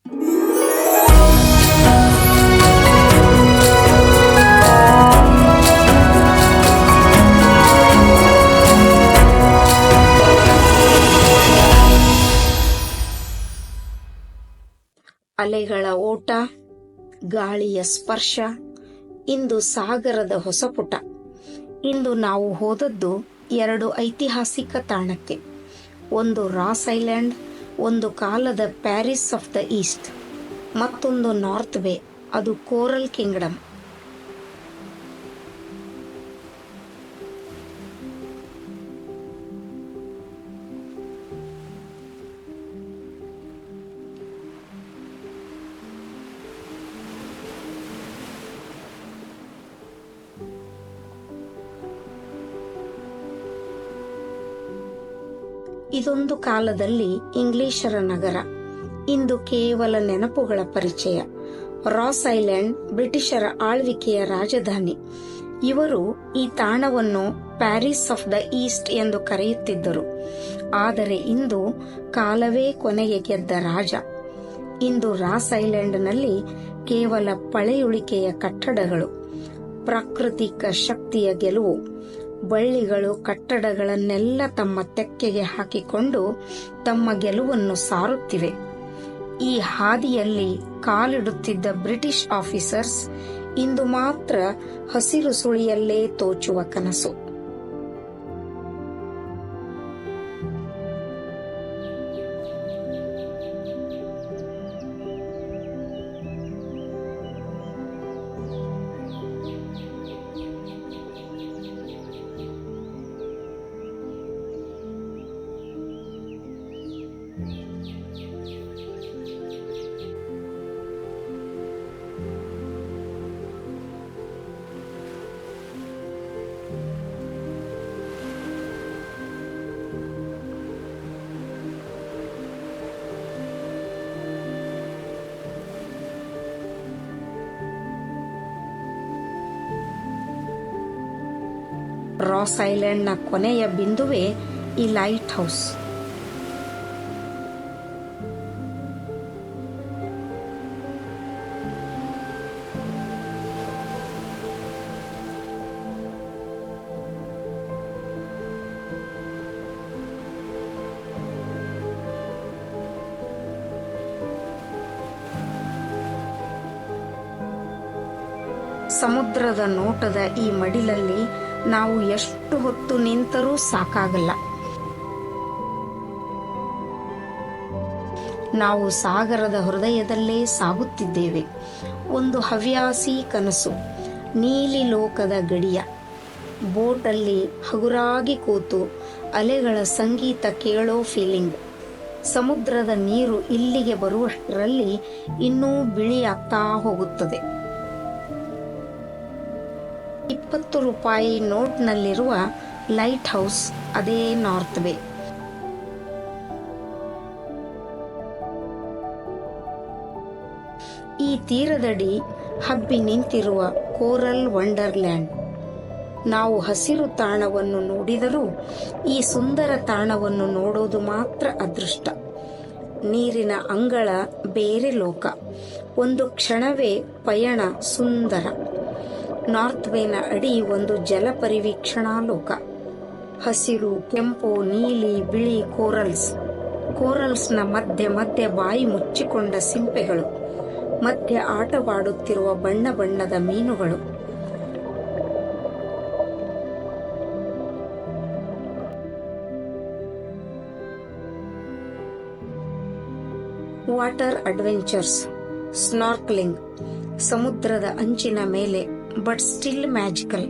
ಅಲೆಗಳ ಓಟ, ಗಾಳಿಯ ಸ್ಪರ್ಶ, ಇಂದು ಸಾಗರದ ಹೊಸಪುಟ. ಇಂದು ನಾವು ಹೋದದ್ದು 2 ಐತಿಹಾಸಿಕ ತಾಣಕ್ಕೆ. ಒಂದು ರಾಸ್ ಐಲ್ಯಾಂಡ್, ಒಂದು ಕಾಲದ ಪ್ಯಾರಿಸ್ ಆಫ್ ದ ಈಸ್ಟ್. ಮತ್ತೊಂದು ನಾರ್ತ್ ಬೇ, ಅದು ಕೋರಲ್ ಕಿಂಗ್ಡಮ್. ಇದೊಂದು ಕಾಲದಲ್ಲಿ ಇಂಗ್ಲಿಷರ ನಗರ. ಇಂದು ಕೇವಲ ನೆನಪುಗಳ ಪರಿಚಯ. ರಾಸ್ ಐಲ್ಯಾಂಡ್ ಬ್ರಿಟಿಷರ ಆಳ್ವಿಕೆಯ ರಾಜಧಾನಿ. ಇವರು ಈ ತಾಣವನ್ನು ಪ್ಯಾರಿಸ್ ಆಫ್ ದ ಈಸ್ಟ್ ಎಂದು ಕರೆಯುತ್ತಿದ್ದರು. ಆದರೆ ಇಂದು ಕಾಲವೇ ಕೊನೆಗೆ ಗೆದ್ದ ರಾಜ. ಇಂದು ರಾಸ್ ಐಲ್ಯಾಂಡ್ನಲ್ಲಿ ಕೇವಲ ಪಳೆಯುಳಿಕೆಯ ಕಟ್ಟಡಗಳು, ಪ್ರಾಕೃತಿಕ ಶಕ್ತಿಯ ಗೆಲುವು. ಬಳ್ಳಿಗಳು ಕಟ್ಟಡಗಳನ್ನೆಲ್ಲ ತಮ್ಮ ತೆಕ್ಕೆಗೆ ಹಾಕಿಕೊಂಡು ತಮ್ಮ ಗೆಲುವನ್ನು ಸಾರುತ್ತಿವೆ. ಈ ಹಾದಿಯಲ್ಲಿ ಕಾಲಿಡುತ್ತಿದ್ದ ಬ್ರಿಟಿಷ್ ಆಫೀಸರ್ಸ್ ಇಂದು ಮಾತ್ರ ಹಸಿರು ಸುಳಿಯಲ್ಲೇ ತೋಚುವ ಕನಸು. ರಾಸ್ ಐಲ್ಯಾಂಡ್ನ ಕೊನೆಯ ಬಿಂದುವೇ ಈ ಲೈಟ್ ಹೌಸ್. ಸಮುದ್ರದ ನೋಟದ ಈ ಮಡಿಲಲ್ಲಿ ನಾವು ಎಷ್ಟು ಹೊತ್ತು ನಿಂತರೂ ಸಾಕಾಗಲ್ಲ. ನಾವು ಸಾಗರದ ಹೃದಯದಲ್ಲೇ ಸಾಗುತ್ತಿದ್ದೇವೆ. ಒಂದು ಹವ್ಯಾಸಿ ಕನಸು, ನೀಲಿ ಲೋಕದ ಗಡಿಯ. ಬೋಟಲ್ಲಿ ಹಗುರಾಗಿ ಕೂತು ಅಲೆಗಳ ಸಂಗೀತ ಕೇಳೋ ಫೀಲಿಂಗ್. ಸಮುದ್ರದ ನೀರು ಇಲ್ಲಿಗೆ ಬರುವಷ್ಟರಲ್ಲಿ ಇನ್ನೂ ಬಿಳಿಯಾಗ್ತಾ ಹೋಗುತ್ತದೆ. 20 ರೂಪಾಯಿ ನೋಟ್ನಲ್ಲಿರುವ ಲೈಟ್ ಹೌಸ್ ಅದೇ ನಾರ್ತ್ ಬೇ. ಈ ತೀರದಡಿ ಹಬ್ಬಿ ನಿಂತಿರುವ ಕೋರಲ್ ವಂಡರ್ಲ್ಯಾಂಡ್. ನಾವು ಹಸಿರು ತಾಣವನ್ನು ನೋಡಿದರೂ ಈ ಸುಂದರ ತಾಣವನ್ನು ನೋಡೋದು ಮಾತ್ರ ಅದೃಷ್ಟ. ನೀರಿನ ಅಂಗಳ ಬೇರೆ ಲೋಕ. ಒಂದು ಕ್ಷಣವೇ ಪಯಣ ಸುಂದರ. ನಾರ್ತ್ ಬೇನ ಅಡಿ ಒಂದು ಜಲ ಪರಿವೀಕ್ಷಣಾ ಲೋಕ. ಹಸಿರು, ಕೆಂಪು, ನೀಲಿ, ಬಿಳಿ ಕೋರಲ್ಸ್ನ ಮಧ್ಯೆ ಮಧ್ಯೆ ಬಾಯಿ ಮುಚ್ಚಿಕೊಂಡ ಸಿಂಪೆಗಳು, ಮಧ್ಯೆ ಆಟವಾಡುತ್ತಿರುವ ಬಣ್ಣ ಬಣ್ಣದ ಮೀನುಗಳು. ವಾಟರ್ ಅಡ್ವೆಂಚರ್ಸ್, ಸ್ನಾರ್ಕ್ಲಿಂಗ್, ಸಮುದ್ರದ ಅಂಚಿನ ಮೇಲೆ but still magical.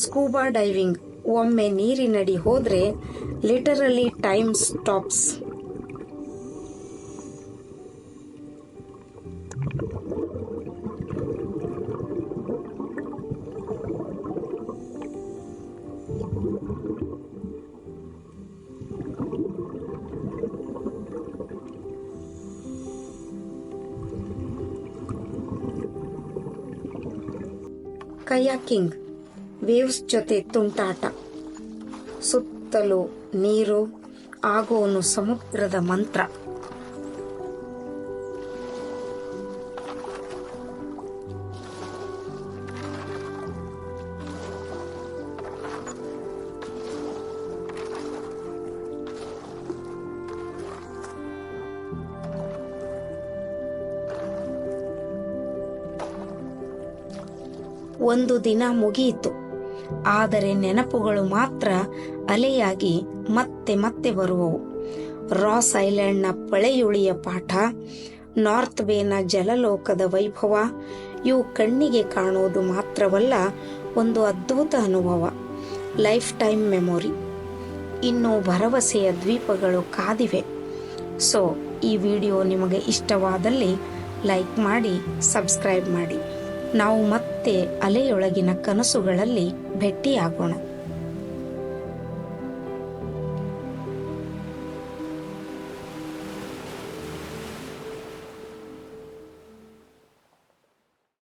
Scuba diving. ಒಮ್ಮೆ ನೀರಿನಡಿ ಹೋದ್ರೆ literally time stops. Kayaking, waves ಜೊತೆ ತುಂಟಾಟ. ಸುತ್ತಲೂ ನೀರು, ಆಗೋನು ಸಮುದ್ರದ ಮಂತ್ರ. ಒಂದು ದಿನ ಮುಗಿಯಿತು, ಆದರೆ ನೆನಪುಗಳು ಮಾತ್ರ ಅಲೆಯಾಗಿ ಮತ್ತೆ ಮತ್ತೆ ಬರುವವು. ರಾಸ್ ಐಲ್ಯಾಂಡ್ನ ಪಳೆಯುಳಿಯ ಪಾಠ, ನಾರ್ತ್ ಬೇನ ಜಲಲೋಕದ ವೈಭವ, ಇವು ಕಣ್ಣಿಗೆ ಕಾಣುವುದು ಮಾತ್ರವಲ್ಲ, ಒಂದು ಅದ್ಭುತ ಅನುಭವ, ಲೈಫ್ ಟೈಮ್ ಮೆಮೊರಿ. ಇನ್ನು ಭರವಸೆಯ ದ್ವೀಪಗಳು ಕಾದಿವೆ. ಸೊ ಈ ವಿಡಿಯೋ ನಿಮಗೆ ಇಷ್ಟವಾದಲ್ಲಿ ಲೈಕ್ ಮಾಡಿ, ಸಬ್ಸ್ಕ್ರೈಬ್ ಮಾಡಿ. ನಾವು ಮತ್ತೆ ಅಲೆಯೊಳಗಿನ ಕನಸುಗಳಲ್ಲಿ ಭೇಟಿಯಾಗೋಣ.